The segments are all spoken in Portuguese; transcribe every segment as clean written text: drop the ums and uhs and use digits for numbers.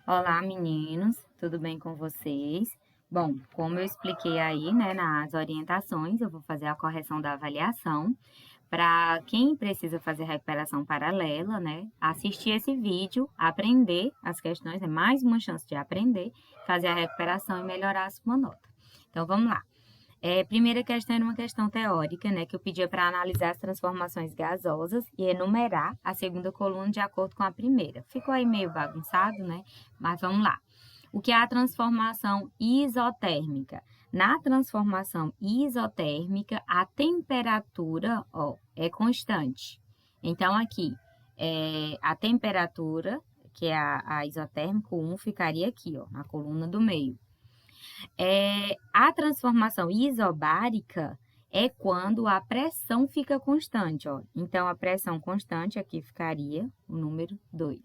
Olá, meninos, tudo bem com vocês? Bom, como eu expliquei aí, né, nas orientações, eu vou fazer a correção da avaliação. Para quem precisa fazer recuperação paralela, né, assistir esse vídeo, aprender as questões, é mais uma chance de aprender, fazer a recuperação e melhorar a sua nota. Então, vamos lá. Primeira questão era uma questão teórica, né, que eu pedia para analisar as transformações gasosas e enumerar a segunda coluna de acordo com a primeira. Ficou aí meio bagunçado, né? Mas vamos lá. O que é a transformação isotérmica? Na transformação isotérmica, a temperatura, ó, é constante. Então, aqui, a temperatura, que é a isotérmica, o 1 ficaria aqui, ó, na coluna do meio. A transformação isobárica é quando a pressão fica constante, ó. Então, a pressão constante aqui ficaria o número 2.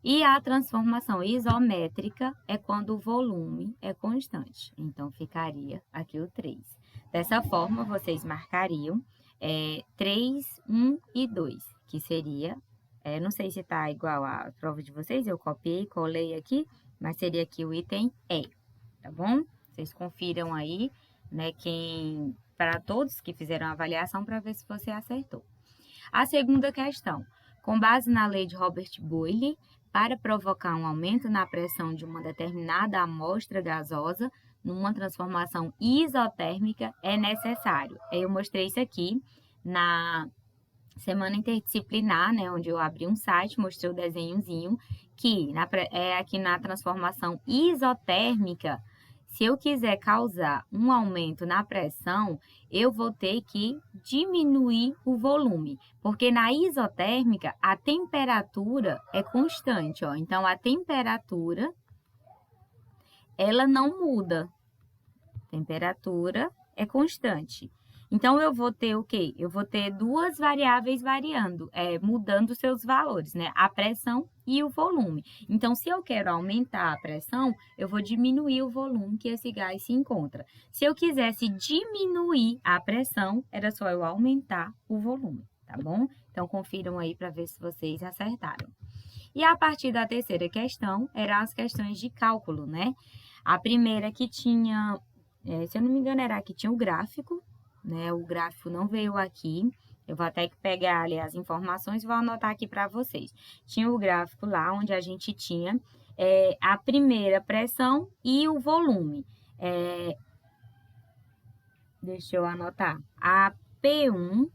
E a transformação isométrica é quando o volume é constante. Então, ficaria aqui o 3. Dessa forma, vocês marcariam 3, 1 e 2, que seria, não sei se está igual à prova de vocês, eu copiei, colei aqui, mas seria aqui o item E, tá bom? Vocês confiram aí, né, para todos que fizeram a avaliação, para ver se você acertou. A segunda questão. Com base na lei de Robert Boyle, para provocar um aumento na pressão de uma determinada amostra gasosa, numa transformação isotérmica, é necessário. Eu mostrei isso aqui na semana interdisciplinar, né, onde eu abri um site, mostrei o desenhozinho, que aqui na transformação isotérmica, se eu quiser causar um aumento na pressão, eu vou ter que diminuir o volume, porque na isotérmica a temperatura é constante, ó. Então, a temperatura, ela não muda. A temperatura é constante. Então, eu vou ter o quê? Eu vou ter duas variáveis variando, mudando seus valores, né? A pressão e o volume. Então, se eu quero aumentar a pressão, eu vou diminuir o volume que esse gás se encontra. Se eu quisesse diminuir a pressão, era só eu aumentar o volume, tá bom? Então, confiram aí para ver se vocês acertaram. E a partir da terceira questão, eram as questões de cálculo, né? A primeira que tinha, se eu não me engano, era que tinha o gráfico, né? O gráfico não veio aqui. Eu vou até pegar ali as informações e vou anotar aqui para vocês. Tinha o gráfico lá onde a gente tinha a primeira pressão e o volume. Deixa eu anotar. A P1,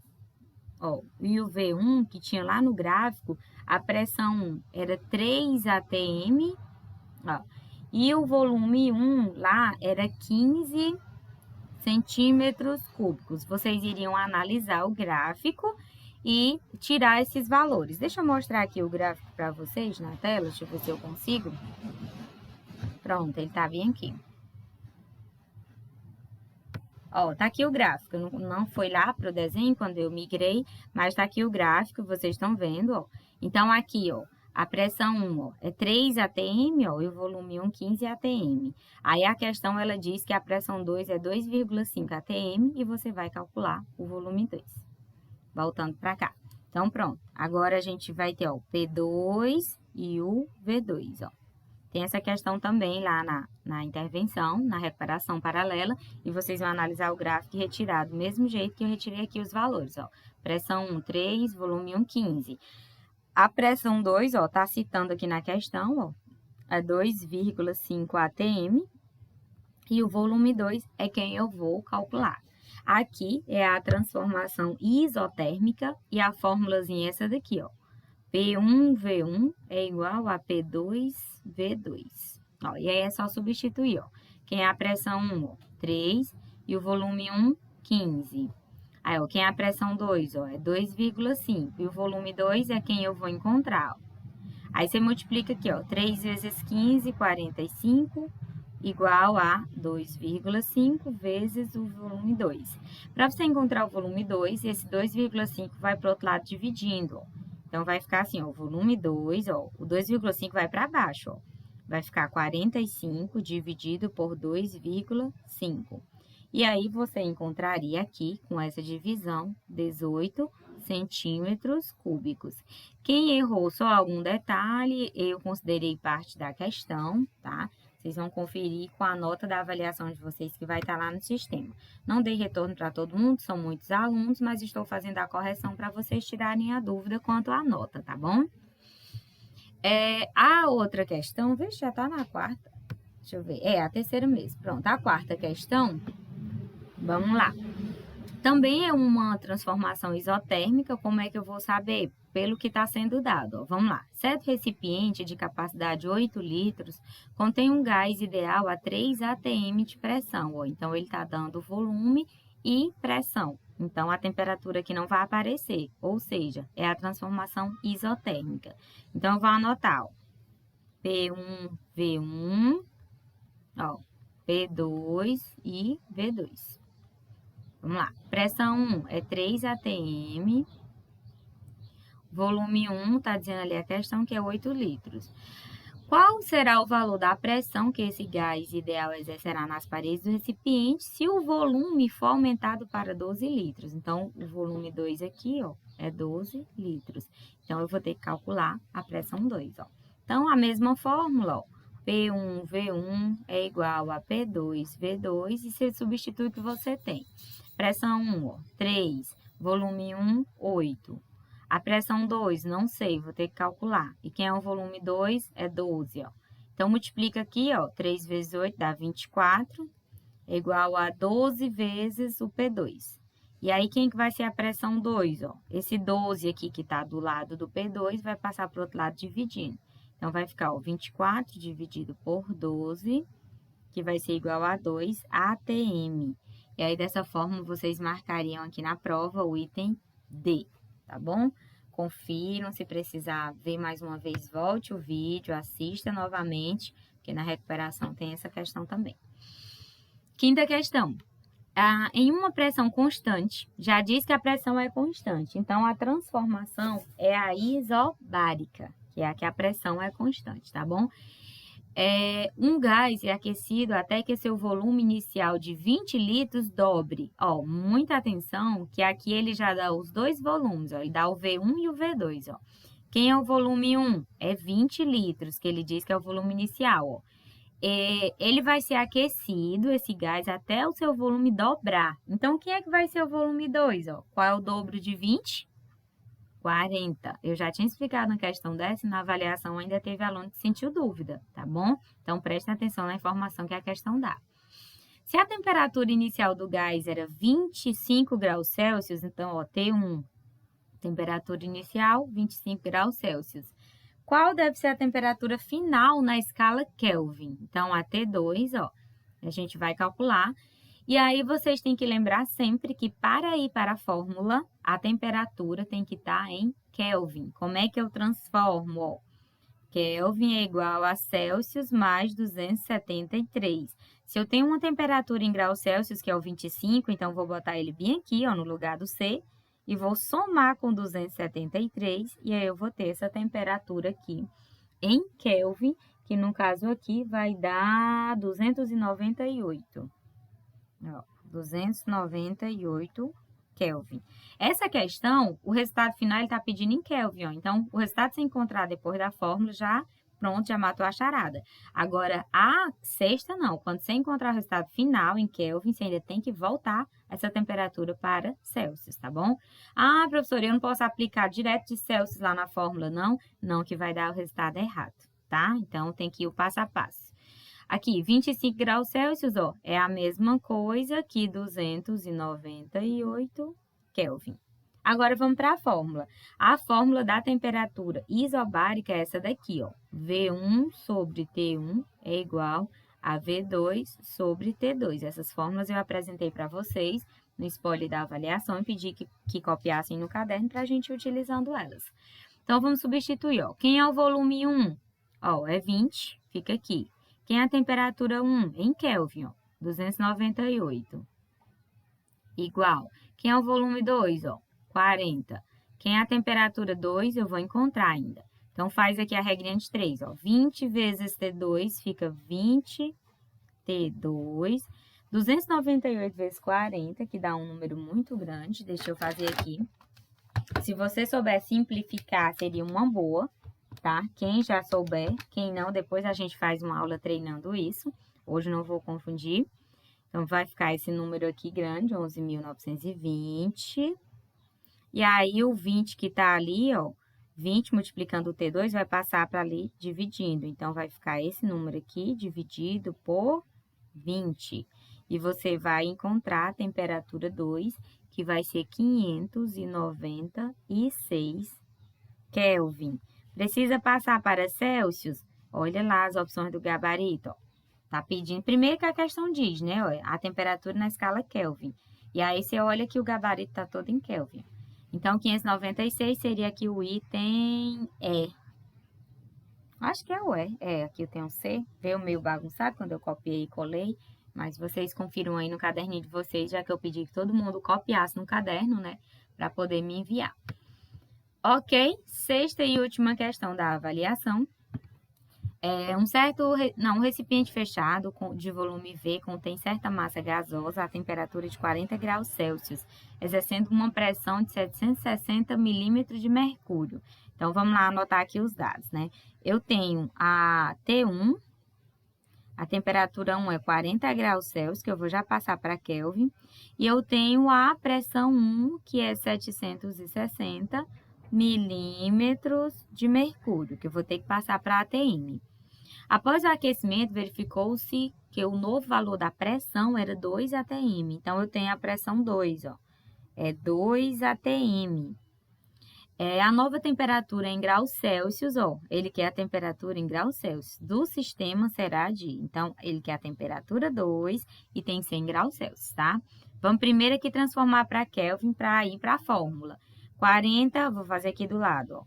ó, e o V1 que tinha lá no gráfico, a pressão era 3 atm, ó, e o volume 1 lá era 15 centímetros cúbicos. Vocês iriam analisar o gráfico e tirar esses valores. Deixa eu mostrar aqui o gráfico para vocês na tela, deixa eu ver se eu consigo. Pronto, ele tá bem aqui. Ó, tá aqui o gráfico, não foi lá pro desenho quando eu migrei, mas tá aqui o gráfico, vocês estão vendo, ó. Então, aqui, ó, a pressão 1, ó, é 3 atm, ó, e o volume 1, 15 atm. Aí, a questão, ela diz que a pressão 2 é 2,5 atm e você vai calcular o volume 2. Voltando para cá. Então, pronto. Agora, a gente vai ter, ó, o P2 e o V2, ó. Tem essa questão também lá na intervenção, na recuperação paralela, e vocês vão analisar o gráfico e retirar do mesmo jeito que eu retirei aqui os valores, ó. Pressão 1, 3, volume 1, 15. A pressão 2, ó, tá citando aqui na questão, ó, é 2,5 atm, e o volume 2 é quem eu vou calcular. Aqui é a transformação isotérmica, e a fórmulazinha é essa daqui, ó. P1V1 é igual a P2V2. Ó, e aí é só substituir, ó. Quem é a pressão 1, ó, 3, e o volume 1, 15. Aí, ó, quem é a pressão 2, ó, é 2,5. E o volume 2 é quem eu vou encontrar, ó. Aí, você multiplica aqui, ó, 3 vezes 15, 45, igual a 2,5 vezes o volume 2. Para você encontrar o volume 2, esse 2,5 vai para o outro lado dividindo, ó. Então, vai ficar assim, ó, o volume 2, ó, o 2,5 vai para baixo, ó. Vai ficar 45 dividido por 2,5. E aí, você encontraria aqui, com essa divisão, 18 centímetros cúbicos. Quem errou só algum detalhe, eu considerei parte da questão, tá? Vocês vão conferir com a nota da avaliação de vocês que vai estar lá no sistema. Não dei retorno para todo mundo, são muitos alunos, mas estou fazendo a correção para vocês tirarem a dúvida quanto à nota, tá bom? A outra questão, veja, já tá na quarta. Deixa eu ver. A terceira mesmo. Pronto, a quarta questão, vamos lá. Também é uma transformação isotérmica, como é que eu vou saber? Pelo que está sendo dado, ó. Vamos lá. Certo recipiente de capacidade 8 litros contém um gás ideal a 3 atm de pressão, ó. Então, ele está dando volume e pressão. Então, a temperatura aqui não vai aparecer, ou seja, é a transformação isotérmica. Então, eu vou anotar, ó. P1, V1, ó, P2 e V2. Vamos lá. Pressão 1 é 3 atm. Volume 1, está dizendo ali a questão que é 8 litros. Qual será o valor da pressão que esse gás ideal exercerá nas paredes do recipiente se o volume for aumentado para 12 litros? Então, o volume 2 aqui, ó, é 12 litros. Então, eu vou ter que calcular a pressão 2, ó. Então, a mesma fórmula, ó. P1V1 é igual a P2V2 e você substitui o que você tem. Pressão 1, ó, 3. Volume 1, 8. A pressão 2, não sei, vou ter que calcular. E quem é o volume 2 é 12, ó. Então, multiplica aqui, ó, 3 vezes 8 dá 24, é igual a 12 vezes o P2. E aí, quem que vai ser a pressão 2, ó? Esse 12 aqui que tá do lado do P2 vai passar para o outro lado dividindo. Então, vai ficar, ó, 24 dividido por 12, que vai ser igual a 2 atm. E aí, dessa forma, vocês marcariam aqui na prova o item D, tá bom? Confiram, se precisar ver mais uma vez, volte o vídeo, assista novamente, porque na recuperação tem essa questão também. Quinta questão. Em uma pressão constante, já diz que a pressão é constante, então a transformação é a isobárica, que é a que a pressão é constante, tá bom? Um gás é aquecido até que seu volume inicial de 20 litros dobre. Ó, muita atenção que aqui ele já dá os dois volumes, ó, ele dá o V1 e o V2, ó. Quem é o volume 1? É 20 litros, que ele diz que é o volume inicial, ó. Ele vai ser aquecido, esse gás, até o seu volume dobrar. Então, quem é que vai ser o volume 2, ó? Qual é o dobro de 20? 40. Eu já tinha explicado na questão dessa e na avaliação ainda teve aluno que sentiu dúvida, tá bom? Então, prestem atenção na informação que a questão dá. Se a temperatura inicial do gás era 25 graus Celsius, então, ó, T1, temperatura inicial, 25 graus Celsius. Qual deve ser a temperatura final na escala Kelvin? Então, a T2, ó, a gente vai calcular. E aí, vocês têm que lembrar sempre que para ir para a fórmula, a temperatura tem que estar em Kelvin. Como é que eu transformo? Ó, Kelvin é igual a Celsius mais 273. Se eu tenho uma temperatura em graus Celsius, que é o 25, então vou botar ele bem aqui, ó, no lugar do C, e vou somar com 273, e aí eu vou ter essa temperatura aqui em Kelvin, que no caso aqui vai dar 298. Ó, 298 Kelvin. Essa questão, o resultado final ele está pedindo em Kelvin, ó. Então, o resultado se encontrar depois da fórmula, já pronto, já matou a charada. Agora, a sexta não. Quando você encontrar o resultado final em Kelvin, você ainda tem que voltar essa temperatura para Celsius, tá bom? Ah, professora, eu não posso aplicar direto de Celsius lá na fórmula, não? Não, que vai dar o resultado errado, tá? Então, tem que ir o passo a passo. Aqui, 25 graus Celsius, ó, é a mesma coisa que 298 Kelvin. Agora, vamos para a fórmula. A fórmula da temperatura isobárica é essa daqui, ó. V1 sobre T1 é igual a V2 sobre T2. Essas fórmulas eu apresentei para vocês no spoiler da avaliação e pedi que copiassem no caderno para a gente ir utilizando elas. Então, vamos substituir, ó. Quem é o volume 1? Ó, é 20, fica aqui. Quem é a temperatura 1? Em Kelvin, ó, 298. Igual. Quem é o volume 2, ó? 40. Quem é a temperatura 2, eu vou encontrar ainda. Então, faz aqui a regrinha de 3, ó. 20 vezes T2 fica 20 T2. 298 vezes 40, que dá um número muito grande. Deixa eu fazer aqui. Se você souber simplificar, seria uma boa, tá? Quem já souber, quem não, depois a gente faz uma aula treinando isso. Hoje não vou confundir. Então, vai ficar esse número aqui grande, 11.920. E aí, o 20 que tá ali, ó, 20 multiplicando o T2 vai passar para ali dividindo. Então, vai ficar esse número aqui dividido por 20. E você vai encontrar a temperatura 2, que vai ser 596 Kelvin. Precisa passar para Celsius? Olha lá as opções do gabarito, ó. Tá pedindo, primeiro que a questão diz, né, ó, a temperatura na escala Kelvin. E aí você olha que o gabarito tá todo em Kelvin. Então, 596 seria aqui o item E. Acho que é o E. É, aqui eu tenho C. Veio meio bagunçado quando eu copiei e colei. Mas vocês confiram aí no caderninho de vocês, já que eu pedi que todo mundo copiasse no caderno, né? Para poder me enviar. Ok, sexta e última questão da avaliação. Um recipiente fechado de volume V contém certa massa gasosa a temperatura de 40 graus Celsius, exercendo uma pressão de 760 milímetros de mercúrio. Então, vamos lá anotar aqui os dados, né? Eu tenho a T1, a temperatura 1 é 40 graus Celsius, que eu vou já passar para Kelvin, e eu tenho a pressão 1, que é 760 milímetros de mercúrio, que eu vou ter que passar para ATM. Após o aquecimento, verificou-se que o novo valor da pressão era 2 atm. Então, eu tenho a pressão 2, ó. É 2 atm. A nova temperatura em graus Celsius, ó. Ele quer a temperatura em graus Celsius do sistema será de... Então, ele quer a temperatura 2 e tem 100 graus Celsius, tá? Vamos primeiro aqui transformar para Kelvin para ir para a fórmula. 40, vou fazer aqui do lado, ó.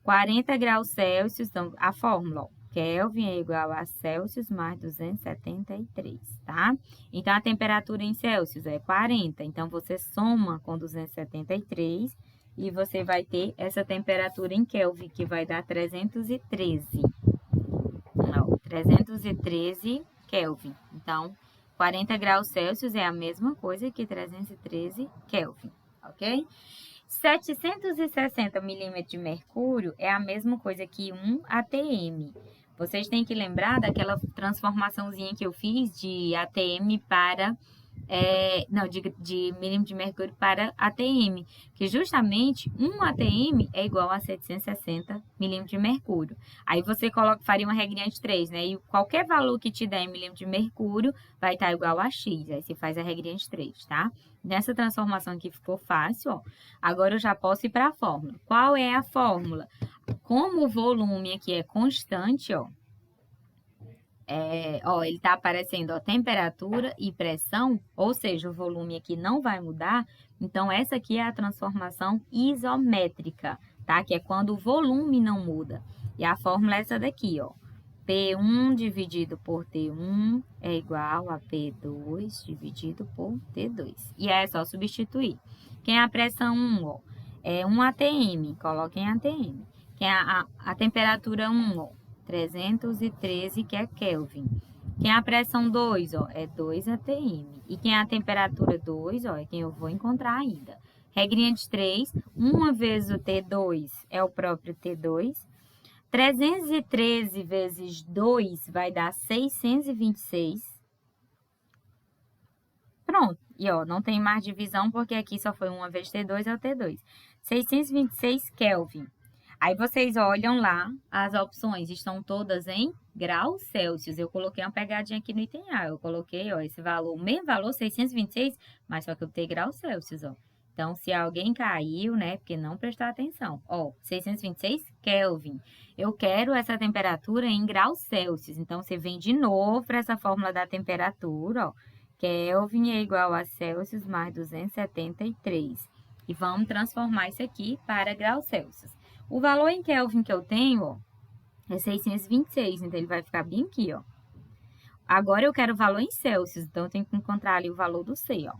40 graus Celsius, então, a fórmula, ó. Kelvin é igual a Celsius mais 273, tá? Então, a temperatura em Celsius é 40. Então, você soma com 273 e você vai ter essa temperatura em Kelvin, que vai dar 313. Não, 313 Kelvin. Então, 40 graus Celsius é a mesma coisa que 313 Kelvin, ok? 760 milímetros de mercúrio é a mesma coisa que 1 atm. Vocês têm que lembrar daquela transformaçãozinha que eu fiz de ATM para... de milímetro de mercúrio para ATM, que justamente 1 ATM é igual a 760 milímetros de mercúrio. Aí você faria uma regrinha de 3, né? E qualquer valor que te der em milímetro de mercúrio vai estar igual a X. Aí você faz a regrinha de 3, tá? Nessa transformação aqui ficou fácil, ó. Agora eu já posso ir para a fórmula. Qual é a fórmula? Como o volume aqui é constante, ó. Ele tá aparecendo, ó, temperatura e pressão, ou seja, o volume aqui não vai mudar. Então, essa aqui é a transformação isométrica, tá? Que é quando o volume não muda. E a fórmula é essa daqui, ó. P1 dividido por T1 é igual a P2 dividido por T2. E é só substituir. Quem é a pressão 1, ó? É 1 atm, coloquem atm. Quem é a temperatura 1, ó? 313, que é Kelvin. Quem é a pressão 2, ó, é 2 atm. E quem é a temperatura 2, ó, é quem eu vou encontrar ainda. Regrinha de 3, 1 vezes o T2 é o próprio T2. 313 vezes 2 vai dar 626. Pronto. E, ó, não tem mais divisão, porque aqui só foi 1 vezes T2 é o T2. 626 Kelvin. Aí, vocês olham lá, as opções estão todas em graus Celsius. Eu coloquei uma pegadinha aqui no item A. Eu coloquei, ó, esse valor, o mesmo valor, 626, mas só que eu botei graus Celsius, ó. Então, se alguém caiu, né, porque não prestou atenção, ó, 626 Kelvin. Eu quero essa temperatura em graus Celsius. Então, você vem de novo para essa fórmula da temperatura, ó. Kelvin é igual a Celsius mais 273. E vamos transformar isso aqui para graus Celsius. O valor em Kelvin que eu tenho, ó, é 626, então ele vai ficar bem aqui, ó. Agora eu quero o valor em Celsius, então eu tenho que encontrar ali o valor do C, ó.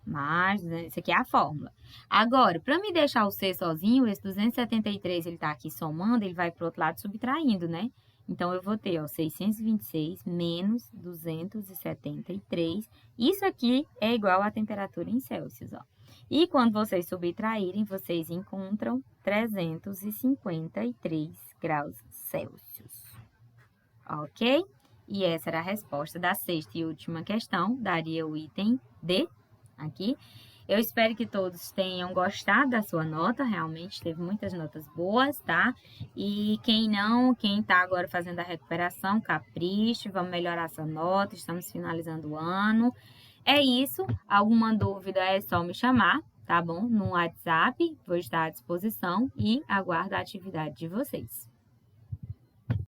Mas, isso aqui é a fórmula. Agora, para me deixar o C sozinho, esse 273, ele tá aqui somando, ele vai pro outro lado subtraindo, né? Então, eu vou ter, ó, 626 menos 273. Isso aqui é igual à temperatura em Celsius, ó. E quando vocês subtraírem, vocês encontram 353 graus Celsius. Ok? E essa era a resposta da sexta e última questão, daria o item D aqui. Eu espero que todos tenham gostado da sua nota, realmente teve muitas notas boas, tá? E quem não, quem tá agora fazendo a recuperação, capriche, vamos melhorar essa nota, estamos finalizando o ano. É isso, alguma dúvida é só me chamar, tá bom? No WhatsApp, vou estar à disposição e aguardo a atividade de vocês.